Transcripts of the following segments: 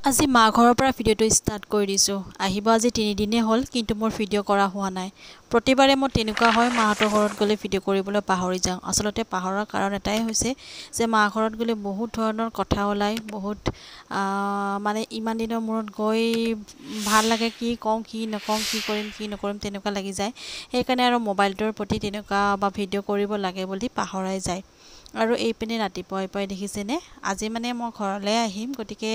আজি মা ঘৰৰ পৰা ভিডিঅ'টো ষ্টাৰ্ট কৰি দিছোঁ। আহিব আজি 3 দিনে হ'ল, কিন্তু মোৰ ভিডিঅ' কৰা হোৱা নাই। প্ৰতিবাৰে মোৰ তেনেকুৱা হয়, মাহঁতৰ ঘৰত গ'লে ভিডিঅ' কৰিবলৈ পাহৰি যাওঁ। আচলতে পাহৰাৰ কাৰণ এটাই হৈছে যে মা ঘৰত গ'লে বহুত ধৰণৰ কথা ওলায়, বহুত মানে ইমান দিনৰ মূৰত গৈ ভাল লাগে, কি কওঁ কি নকওঁ, কি কৰিম তেনেকুৱা লাগি যায়। সেইকাৰণে আৰু মোবাইলটোৰ প্ৰতি তেনেকুৱা বা ভিডিঅ' কৰিব লাগে বুলি পাহৰাই যায়। আৰু এইপিনে ৰাতিপুৱাই দেখিছেনে, আজি মানে মই ঘৰলৈ আহিম, গতিকে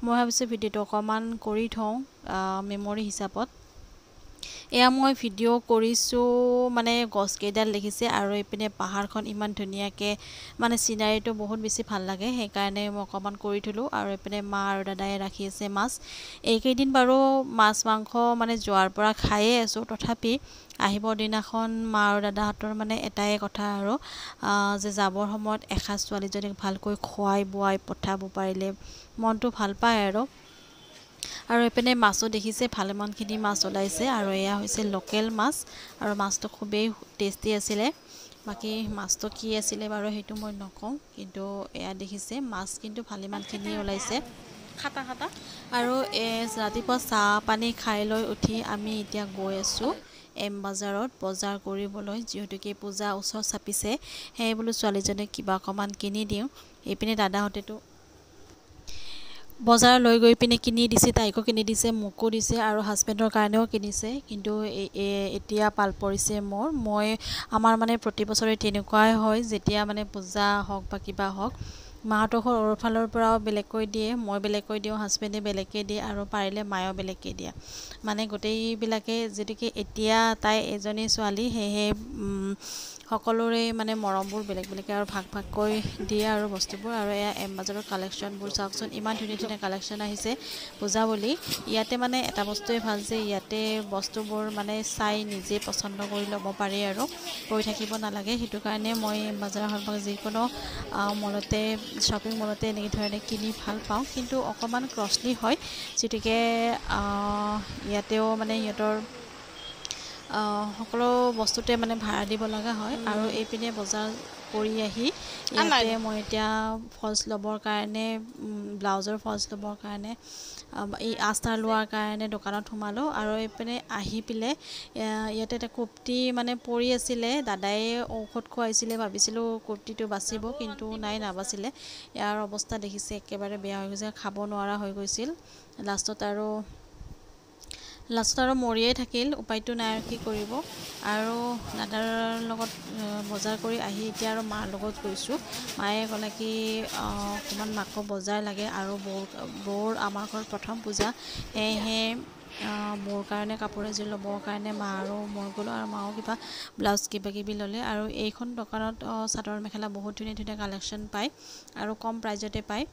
মই ভাবিছোঁ ভিডিঅ'টো অকণমান কৰি থওঁ মেমৰি হিচাপত। এয়া মই ভিডিঅ' কৰিছোঁ মানে গছকেইডাল দেখিছে, আৰু এইপিনে পাহাৰখন ইমান ধুনীয়াকৈ মানে চিনাৰীটো বহুত বেছি ভাল লাগে, সেইকাৰণে মই অকণমান কৰি থলোঁ। আৰু এইপিনে মা আৰু দাদাই ৰাখি আছে মাছ। এইকেইদিন বাৰু মাছ মাংস মানে যোৱাৰ পৰা খায়ে আছোঁ, তথাপি আহিবৰ দিনাখন মা আৰু দাদাহঁতৰ মানে এটাই কথা আৰু যে যাবৰ সময়ত এসাঁজ ছোৱালীজনীক ভালকৈ খোৱাই বোৱাই পঠাব পাৰিলে মনটো ভাল পায় আৰু এইপিনে মাছো দেখিছে, ভালেমানখিনি মাছ ওলাইছে, আৰু এয়া হৈছে লোকেল মাছ, আৰু মাছটো খুবেই টেষ্টি আছিলে। বাকী মাছটো কি আছিলে বাৰু সেইটো মই নকওঁ, কিন্তু এয়া দেখিছে মাছ কিন্তু ভালেমানখিনি ওলাইছে খাটা আৰু ৰাতিপুৱা চাহ পানী খাই লৈ উঠি আমি এতিয়া গৈ আছোঁ এম বজাৰত বজাৰ কৰিবলৈ, যিহেতুকে পূজা ওচৰ চাপিছে। সেয়ে বোলো ছোৱালীজনীক কিবা অকণমান কিনি দিওঁ। এইপিনে দাদাহঁতেতো বজাৰ লৈ গৈ পিনে কিনি দিছে, তাইকো কিনি দিছে, মোকো দিছে, আৰু হাজবেণ্ডৰ কাৰণেও কিনিছে। কিন্তু এতিয়া পাল পৰিছে মই আমাৰ মানে প্ৰতি বছৰে তেনেকুৱাই হয়, যেতিয়া মানে পূজা হওক বা কিবা হওক, মাহঁতৰ ঘৰৰ ফালৰ পৰাও বেলেগকৈ দিয়ে, মই বেলেগকৈ দিওঁ, হাজবেণ্ডে বেলেগকৈ দিয়ে, আৰু পাৰিলে মায়েও বেলেগকৈ দিয়ে। মানে গোটেইবিলাকে যিহেতুকে এতিয়া তাই এজনী ছোৱালী, সেয়েহে সকলোৰে মানে মৰমবোৰ বেলেগ বেলেগকৈ আৰু ভাগ ভাগকৈ দিয়ে আৰু বস্তুবোৰ। আৰু এয়া এম বজাৰৰ কালেকশ্যনবোৰ চাওকচোন, ইমান ধুনীয়া কালেকশ্যন আহিছে পূজা বুলি। ইয়াতে মানে এটা বস্তুৱে ভাল যে ইয়াতে বস্তুবোৰ মানে চাই নিজে পচন্দ কৰি ল'ব পাৰি আৰু কৰি থাকিব নালাগে। সেইটো কাৰণে মই বজাৰ হওক বা যিকোনো মলতে শ্বপিং মলতে এনেকৈ ধৰণে কিনি ভাল পাওঁ, কিন্তু অকণমান কষ্টলি হয়, যিহেতুকে ইয়াতেও মানে সিহঁতৰ সকলো বস্তুতে মানে ভাড়া দিব লগা হয়। আৰু এইপিনে বজাৰ কৰি আহি ইয়াতে মই এতিয়া ফলছ ল'বৰ কাৰণে, ব্লাউজৰ ফলছ ল'বৰ কাৰণে, এই আস্তাৰ লোৱাৰ কাৰণে দোকানত সোমালোঁ। আৰু এইপিনে আহি পেলাই ইয়াতে এটা কুৰ্তি মানে পৰি আছিলে, দাদাই ঔষধ খুৱাইছিলে, ভাবিছিলোঁ কুৰ্তিটো বাচিব, কিন্তু নাই, নাবাচিলে। ইয়াৰ অৱস্থা দেখিছে, একেবাৰে বেয়া হৈ গৈছে, খাব নোৱাৰা হৈ গৈছিল। লাষ্টত আৰু মৰিয়েই থাকিল, উপায়টো নাই আৰু কি কৰিব। আৰু দাদাৰ লগত বজাৰ কৰি আহি এতিয়া আৰু মাৰ লগত গৈছোঁ। মায়ে ক'লে কি অকণমান মাকো বজাৰ লাগে, আৰু বৌৰ আমাৰ ঘৰত প্ৰথম পূজা, সেয়েহে বৌৰ কাৰণে কাপোৰ এযোৰ ল'বৰ কাৰণে মা আৰু মই গ'লোঁ, আৰু মাও কিবা ব্লাউজ কিবাকিবি ল'লে। আৰু এইখন দোকানত চাদৰ মেখেলা বহুত ধুনীয়া ধুনীয়া কালেকশ্যন পায়, আৰু কম প্ৰাইজতে পায়।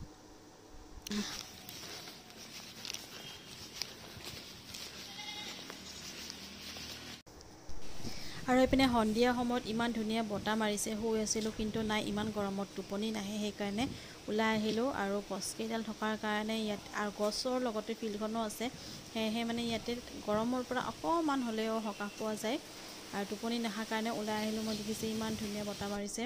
আৰু এইপিনে সন্ধিয়া সময়ত ইমান ধুনীয়া বতাহ মাৰিছে, শুই আছিলোঁ, কিন্তু নাই, ইমান গৰমত টোপনি নাহে, সেইকাৰণে ওলাই আহিলোঁ। আৰু গছকেইডাল থকাৰ কাৰণে ইয়াত, আৰু গছৰ লগতে ফিল্ডখনো আছে, সেয়েহে মানে ইয়াতে গৰমৰ পৰা অকণমান হ'লেও সকাহ পোৱা যায়। আৰু টোপনি নহাৰ কাৰণে ওলাই আহিলোঁ। মই দেখিছোঁ ইমান ধুনীয়া বতাহ মাৰিছে,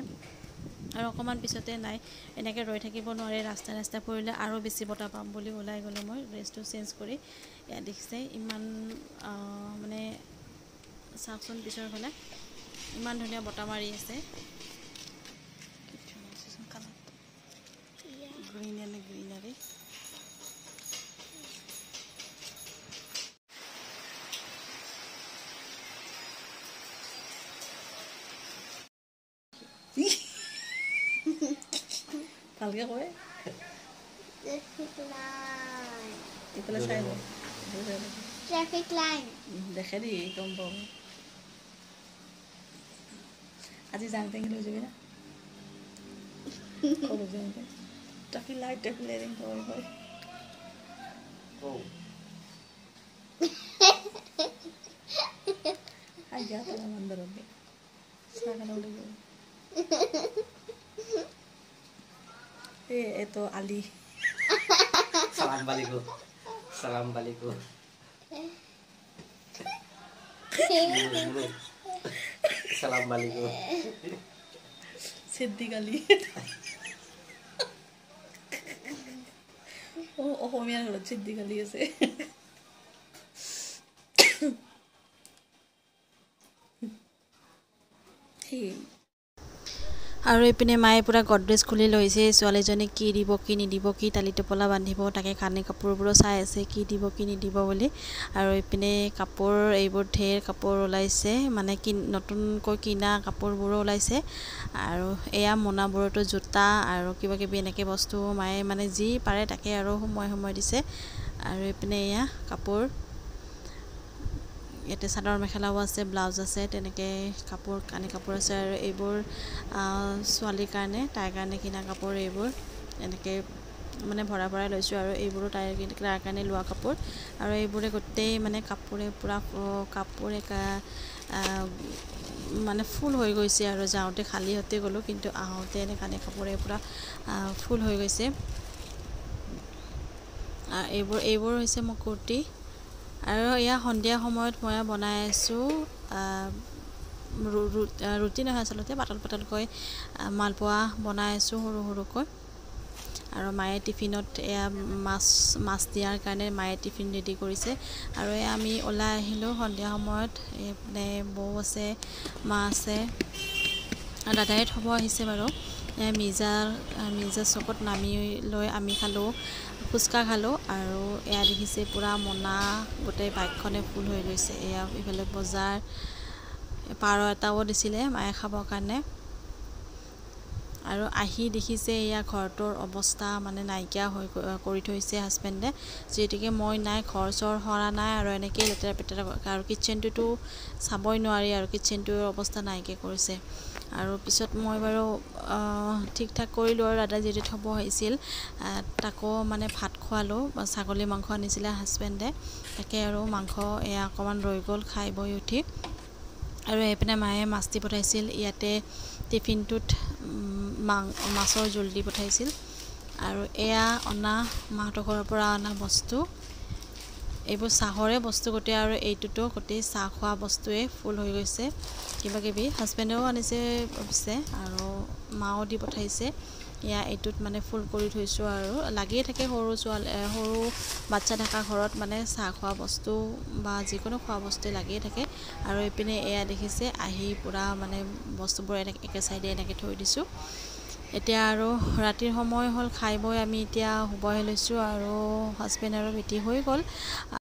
আৰু অকণমান পিছতে নাই, এনেকৈ ৰৈ থাকিব নোৱাৰে, ৰাস্তা পৰিলে আৰু বেছি বতাহ পাম বুলি ওলাই গ'লোঁ মই ড্ৰেছটো চেঞ্জ কৰি। ইয়াত দেখিছে ইমান মানে চাওকচোন, পিছৰ ফালে ইমান ধুনীয়া বতাহ মাৰি আছে, গ্ৰীনাৰী। ভালকৈ কয়, এইফালে চাই লওঁ, ট্ৰেফিক লাইন দেখে দেই, গম পাব। আজি যাওঁতে লৈ যাবি না, ট্ৰেফিক লাইট হয়। Itu Ali. Salam baliku. Mulu. Salam baliku. Siddiq Ali. অসমীয়াৰ ঘৰত চিদ্ধি খালি আছে আৰু এইপিনে মায়ে পুৰা গডৰেজ খুলি লৈছে ছোৱালীজনীক কি দিব কি নিদিব কি টালি টোপলা বান্ধিব তাকে কানি কাপোৰবোৰো চাই আছে কি দিব কি নিদিব বুলি আৰু এইপিনে কাপোৰ এইবোৰ ঢেৰ কাপোৰ ওলাইছে মানে নতুনকৈ কিনা কাপোৰবোৰো ওলাইছে আৰু এয়া মোনাবোৰতো জোতা আৰু কিবা কিবি এনেকৈ বস্তু মায়ে মানে যি পাৰে তাকে আৰু সময় দিছে আৰু এইপিনে এয়া কাপোৰ ইয়াতে চাদৰ মেখেলাও আছে ব্লাউজ আছে তেনেকৈ কাপোৰ কানি কাপোৰ আছে আৰু এইবোৰ ছোৱালীৰ কাৰণে তাইৰ কাৰণে কিনা কাপোৰ এইবোৰ এনেকৈ মানে ভৰাই লৈছোঁ আৰু এইবোৰো তাইৰ কাৰণে লোৱা কাপোৰ আৰু এইবোৰে গোটেই মানে কাপোৰে পূৰা কাপোৰে মানে ফুল হৈ গৈছে আৰু যাওঁতে খালীহতে গ'লোঁ কিন্তু আহোঁতে কানি কাপোৰে পূৰা ফুল হৈ গৈছে এইবোৰ হৈছে মোৰ কুৰ্তি আৰু এয়া সন্ধিয়া সময়ত মই বনাই আছোঁ ৰুটি নহয় আচলতে পাতলকৈ মালপোৱা বনাই আছোঁ সৰুকৈ আৰু মায়ে টিফিনত এয়া মাছ দিয়াৰ কাৰণে মায়ে টিফিন ৰেডি কৰিছে আৰু এয়া আমি ওলাই আহিলোঁ সন্ধিয়া সময়ত এইপিনে বৌ আছে মা আছে দাদাই থ'ব আহিছে বাৰু মিৰ্জা চকত নামি লৈ আমি খালোঁ ফুচকা খালোঁ আৰু এয়া দেখিছে পূৰা মোনা গোটেই বাইকখনে ফুল হৈ গৈছে এয়া ইফালে বজাৰ পাৰ এটাও দিছিলে মায়ে খাবৰ কাৰণে আৰু আহি দেখিছে এয়া ঘৰটোৰ অৱস্থা মানে নাইকিয়া কৰি থৈছে হাজবেণ্ডে যিহেতুকে মই নাই ঘৰ চৰ সৰা নাই আৰু এনেকৈ লেতেৰা পেতেৰা আৰু কিটচেনটোতো চাবই নোৱাৰি আৰু কিটচেনটোৰ অৱস্থা নাইকিয়া কৰিছে আৰু পিছত মই বাৰু ঠিক ঠাক কৰিলোঁ আৰু দাদা যিহেতু থ'ব আহিছিল তাকো মানে ভাত খোৱালোঁ ছাগলী মাংস আনিছিলে হাজবেণ্ডে তাকে আৰু মাংস এয়া অকণমান ৰৈ গ'ল খাই বৈ উঠি আৰু এইপিনে মায়ে মাছ দি পঠাইছিল ইয়াতে টিফিনটোত মাছৰ জোল দি পঠাইছিল আৰু এয়া অনা মাহঁতৰ ঘৰৰ পৰা অনা বস্তু এইবোৰ চাহৰে বস্তু গোটেই আৰু এইটোতো গোটেই চাহ খোৱা বস্তুৱে ফুল হৈ গৈছে কিবা কিবি হাজবেণ্ডেও আনিছে অৱশ্যে আৰু মাও দি পঠাইছে এয়া এইটোত মানে ফুল কৰি থৈছোঁ আৰু লাগিয়ে থাকে সৰু বাচ্চা থকা ঘৰত মানে চাহ খোৱা বস্তু বা যিকোনো খোৱা বস্তু লাগিয়ে থাকে আৰু এইপিনে এয়া দেখিছে আহি পূৰা মানে বস্তুবোৰ একে চাইডে এনেকৈ থৈ দিছোঁ এতিয়া আৰু ৰাতিৰ সময় হ'ল খাই বৈ আমি এতিয়া শুবহে লৈছোঁ আৰু হাজবেণ্ড আৰু বেটি হৈ গ'ল